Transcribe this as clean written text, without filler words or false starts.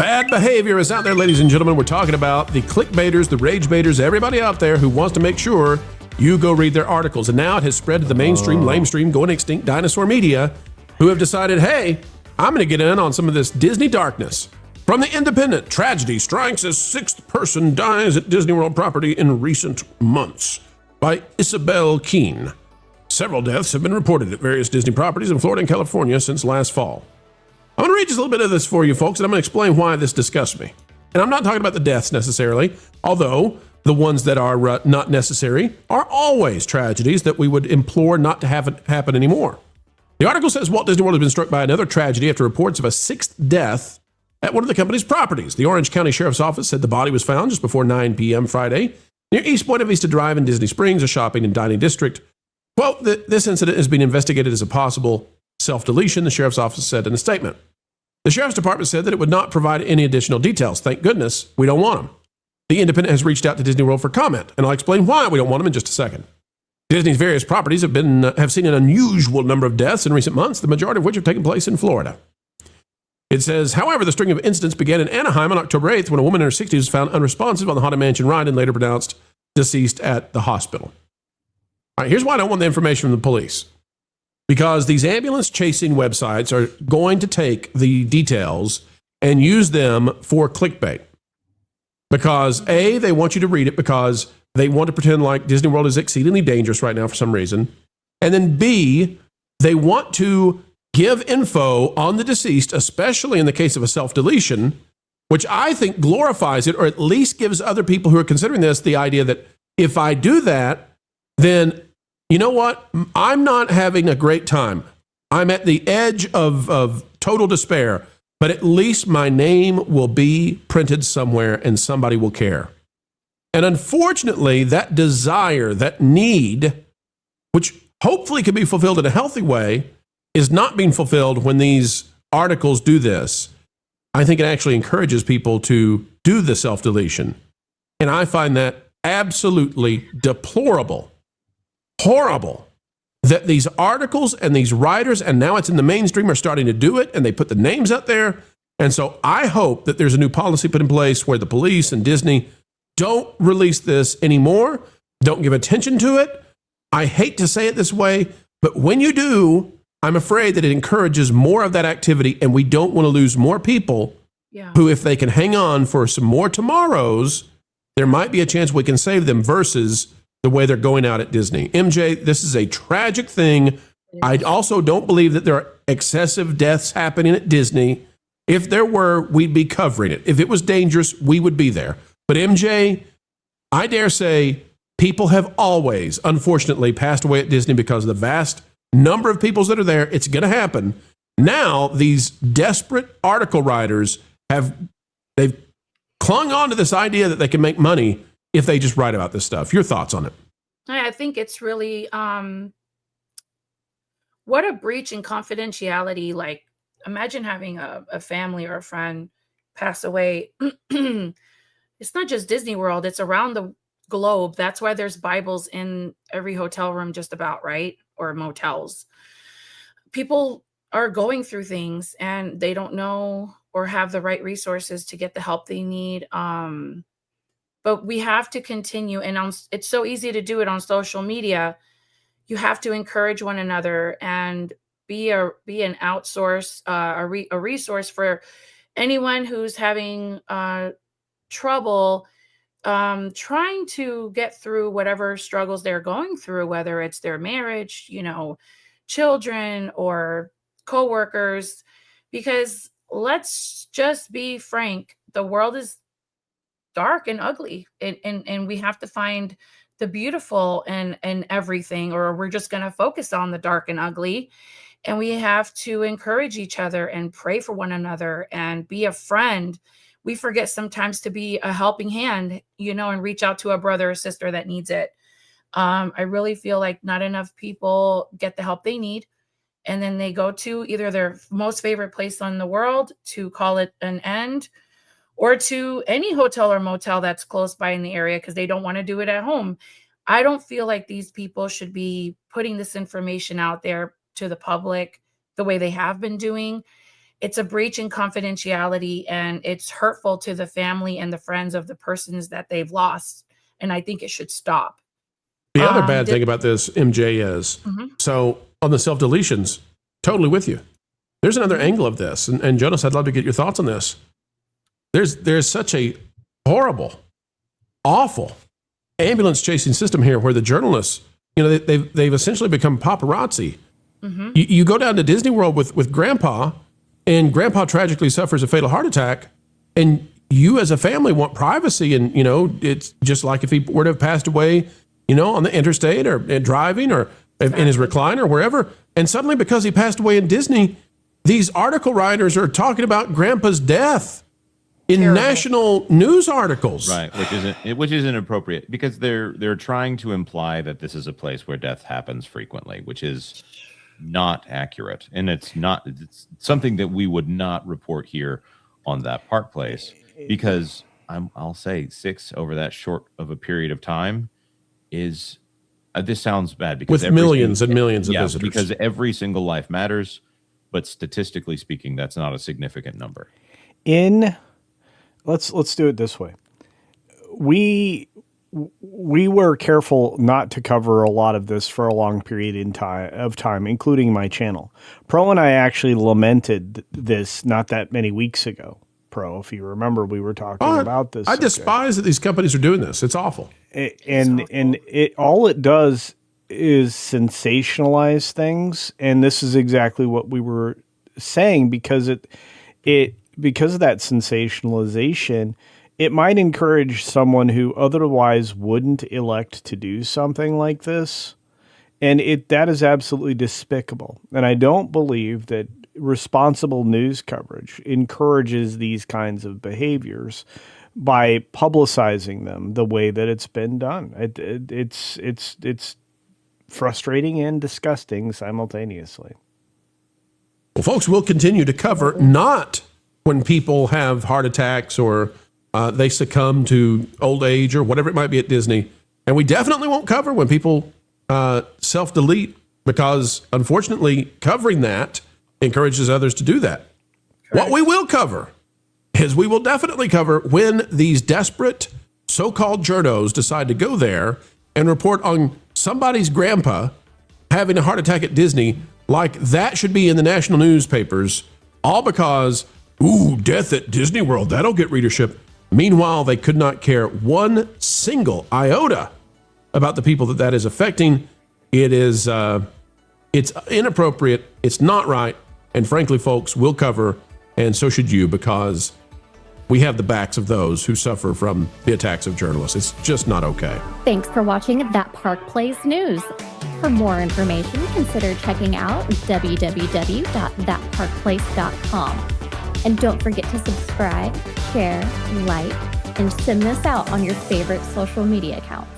Bad behavior is out there, ladies and gentlemen. We're talking about the clickbaiters, the rage baiters, everybody out there who wants to make sure you go read their articles. And now it has spread to the mainstream, lamestream, going extinct dinosaur media who have decided, hey, I'm going to get in on some of this Disney darkness. From The Independent, tragedy strikes as sixth person dies at Disney World property in recent months, by Isabel Keene. Several deaths have been reported at various Disney properties in Florida and California since last fall. I'm going to read just a little bit of this for you folks, and I'm going to explain why this disgusts me. And I'm not talking about the deaths necessarily, although the ones that are not necessary are always tragedies that we would implore not to have it happen anymore. The article says Walt Disney World has been struck by another tragedy after reports of a sixth death at one of the company's properties. The Orange County Sheriff's Office said the body was found just before 9 p.m. Friday near East Buena Vista Drive in Disney Springs, a shopping and dining district. Quote, this incident is being investigated as a possible self-deletion, the Sheriff's Office said in a statement. The Sheriff's Department said that it would not provide any additional details. Thank goodness we don't want them. The Independent has reached out to Disney World for comment, and I'll explain why we don't want them in just a second. Disney's various properties have seen an unusual number of deaths in recent months, the majority of which have taken place in Florida. It says, however, the string of incidents began in Anaheim on October 8th when a woman in her 60s was found unresponsive on the Haunted Mansion ride and later pronounced deceased at the hospital. All right, here's why I don't want the information from the police. Because these ambulance chasing websites are going to take the details and use them for clickbait. Because A, they want you to read it because they want to pretend like Disney World is exceedingly dangerous right now for some reason. And then B, they want to give info on the deceased, especially in the case of a self-deletion, which I think glorifies it, or at least gives other people who are considering this the idea that if I do that, then you know what? I'm not having a great time. I'm at the edge of total despair, but at least my name will be printed somewhere and somebody will care. And unfortunately, that desire, that need, which hopefully can be fulfilled in a healthy way, is not being fulfilled when these articles do this. I think it actually encourages people to do the self-deletion. And I find that absolutely deplorable. Horrible that these articles and these writers, and now it's in the mainstream, are starting to do it, and they put the names out there. And so I hope that there's a new policy put in place where the police and Disney don't release this anymore, don't give attention to it. I hate to say it this way, but when you do, I'm afraid that it encourages more of that activity, and we don't want to lose more people who, if they can hang on for some more tomorrows, there might be a chance we can save them versus the way they're going out at Disney. MJ, this is a tragic thing. I also don't believe that there are excessive deaths happening at Disney. If there were, we'd be covering it. If it was dangerous, we would be there. But MJ, I dare say people have always, unfortunately, passed away at Disney because of the vast number of people that are there. It's going to happen. Now, these desperate article writers they've clung on to this idea that they can make money if they just write about this stuff. Your thoughts on it? I think it's really, what a breach in confidentiality. Like, imagine having a family or a friend pass away. It's not just Disney World, it's around the globe. That's why there's Bibles in every hotel room, just about, right? Or motels. People are going through things and they don't know or have the right resources to get the help they need. But we have to continue, and it's so easy to do it on social media. You have to encourage one another and be an outsource, a resource for anyone who's having trouble trying to get through whatever struggles they're going through, whether it's their marriage, children or coworkers. Because let's just be frank, the world is dark and ugly, and we have to find the beautiful in everything, or we're just going to focus on the dark and ugly. And we have to encourage each other and pray for one another and be a friend. We forget sometimes to be a helping hand, and reach out to a brother or sister that needs it. I really feel like not enough people get the help they need, and then they go to either their most favorite place in the world to call it an end, or to any hotel or motel that's close by in the area because they don't want to do it at home. I don't feel like these people should be putting this information out there to the public the way they have been doing. it's a breach in confidentiality, and it's hurtful to the family and the friends of the persons that they've lost. And I think it should stop. The other bad thing about this, MJ, is so on the self-deletions, totally with you. There's another angle of this. And Jonas, I'd love to get your thoughts on this. There's such a horrible, awful ambulance chasing system here where the journalists, they've essentially become paparazzi. You go down to Disney World with Grandpa, and Grandpa tragically suffers a fatal heart attack, and you as a family want privacy. And, it's just like if he were to have passed away, on the interstate or driving or in his recliner, wherever. And suddenly, because he passed away in Disney, these article writers are talking about Grandpa's death in national news articles. Right, which is inappropriate because they're trying to imply that this is a place where death happens frequently, which is not accurate. And it's something that we would not report here on that park place, because I'll say 6 over that short of a period of time is this sounds bad because with millions and millions of visitors, because every single life matters, but statistically speaking, that's not a significant number. Let's do it this way. We were careful not to cover a lot of this for a long period of time, including my channel. Pro and I actually lamented this not that many weeks ago. Pro, if you remember, we were talking about this. I despise that these companies are doing this. It's awful. And all it does is sensationalize things, and this is exactly what we were saying, because because of that sensationalization, it might encourage someone who otherwise wouldn't elect to do something like this, and that is absolutely despicable. And I don't believe that responsible news coverage encourages these kinds of behaviors by publicizing them the way that it's been done. It's frustrating and disgusting simultaneously. Well, folks, we'll continue to cover not when people have heart attacks or they succumb to old age or whatever it might be at Disney. And we definitely won't cover when people self-delete, because unfortunately covering that encourages others to do that. Correct. What we will cover is we will definitely cover when these desperate so-called journos decide to go there and report on somebody's grandpa having a heart attack at Disney, like that should be in the national newspapers, all because, death at Disney World, that'll get readership. Meanwhile, they could not care one single iota about the people that is affecting. It is, it's inappropriate. It's not right. And frankly, folks, we'll cover, and so should you, because we have the backs of those who suffer from the attacks of journalists. It's just not okay. Thanks for watching That Park Place News. For more information, consider checking out www.thatparkplace.com. And don't forget to subscribe, share, like, and send this out on your favorite social media accounts.